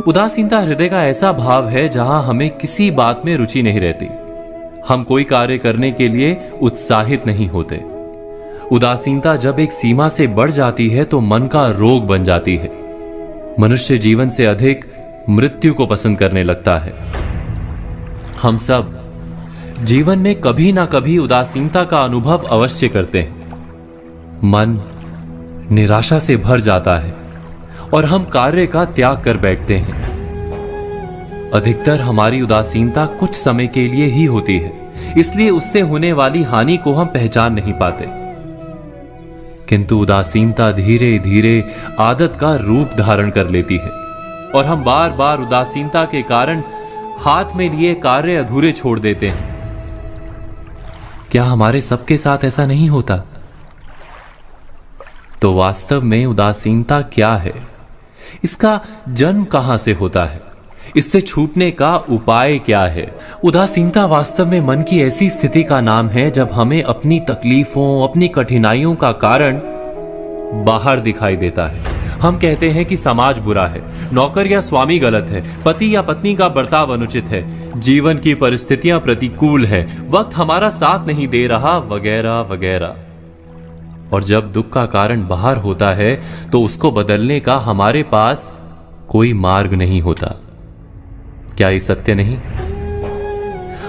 उदासीनता हृदय का ऐसा भाव है जहां हमें किसी बात में रुचि नहीं रहती। हम कोई कार्य करने के लिए उत्साहित नहीं होते। उदासीनता जब एक सीमा से बढ़ जाती है तो मन का रोग बन जाती है। मनुष्य जीवन से अधिक मृत्यु को पसंद करने लगता है। हम सब जीवन में कभी ना कभी उदासीनता का अनुभव अवश्य करते हैं। मन निराशा से भर जाता है और हम कार्य का त्याग कर बैठते हैं। अधिकतर हमारी उदासीनता कुछ समय के लिए ही होती है, इसलिए उससे होने वाली हानि को हम पहचान नहीं पाते। किंतु उदासीनता धीरे धीरे आदत का रूप धारण कर लेती है और हम बार बार उदासीनता के कारण हाथ में लिए कार्य अधूरे छोड़ देते हैं। क्या हमारे सबके साथ ऐसा नहीं होता? तो वास्तव में उदासीनता क्या है? इसका जन्म कहां से होता है? इससे छूटने का उपाय क्या है? उदासीनता वास्तव में मन की ऐसी स्थिति का नाम है जब हमें अपनी तकलीफों, अपनी कठिनाइयों का कारण बाहर दिखाई देता है। हम कहते हैं कि समाज बुरा है, नौकर या स्वामी गलत है, पति या पत्नी का बर्ताव अनुचित है, जीवन की परिस्थितियां प्रतिकूल है, वक्त हमारा साथ नहीं दे रहा, वगैरह वगैरह। और जब दुख का कारण बाहर होता है तो उसको बदलने का हमारे पास कोई मार्ग नहीं होता। क्या ये सत्य नहीं?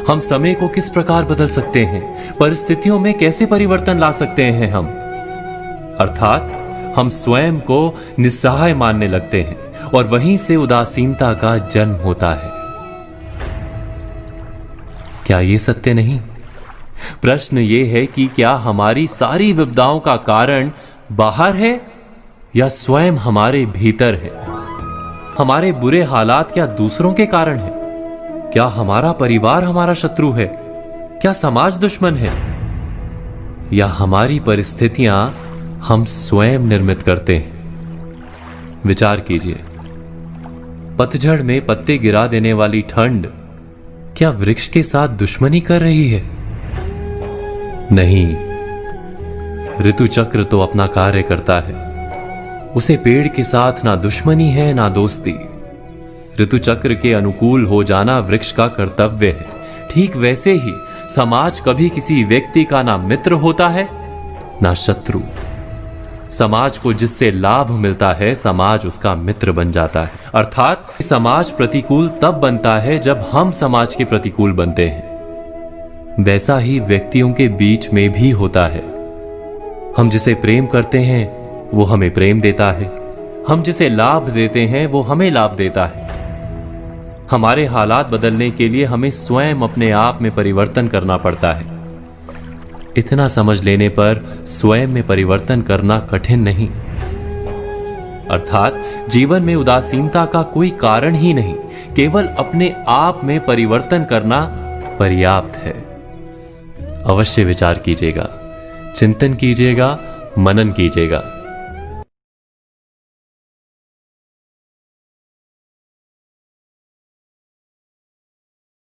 हम समय को किस प्रकार बदल सकते हैं? परिस्थितियों में कैसे परिवर्तन ला सकते हैं हम? अर्थात हम स्वयं को निस्सहाय मानने लगते हैं और वहीं से उदासीनता का जन्म होता है। क्या ये सत्य नहीं? प्रश्न ये है कि क्या हमारी सारी विपदाओं का कारण बाहर है या स्वयं हमारे भीतर है? हमारे बुरे हालात क्या दूसरों के कारण है? क्या हमारा परिवार हमारा शत्रु है? क्या समाज दुश्मन है? या हमारी परिस्थितियां हम स्वयं निर्मित करते हैं? विचार कीजिए। पतझड़ में पत्ते गिरा देने वाली ठंड क्या वृक्ष के साथ दुश्मनी कर रही है? नहीं, ऋतु चक्र तो अपना कार्य करता है। उसे पेड़ के साथ ना दुश्मनी है ना दोस्ती। ऋतु चक्र के अनुकूल हो जाना वृक्ष का कर्तव्य है। ठीक वैसे ही समाज कभी किसी व्यक्ति का ना मित्र होता है ना शत्रु। समाज को जिससे लाभ मिलता है, समाज उसका मित्र बन जाता है। अर्थात समाज प्रतिकूल तब बनता है जब हम समाज के प्रतिकूल बनते हैं। वैसा ही व्यक्तियों के बीच में भी होता है। हम जिसे प्रेम करते हैं वो हमें प्रेम देता है, हम जिसे लाभ देते हैं वो हमें लाभ देता है। हमारे हालात बदलने के लिए हमें स्वयं अपने आप में परिवर्तन करना पड़ता है। इतना समझ लेने पर स्वयं में परिवर्तन करना कठिन नहीं। अर्थात जीवन में उदासीनता का कोई कारण ही नहीं, केवल अपने आप में परिवर्तन करना पर्याप्त है। अवश्य विचार कीजिएगा, चिंतन कीजिएगा, मनन कीजिएगा।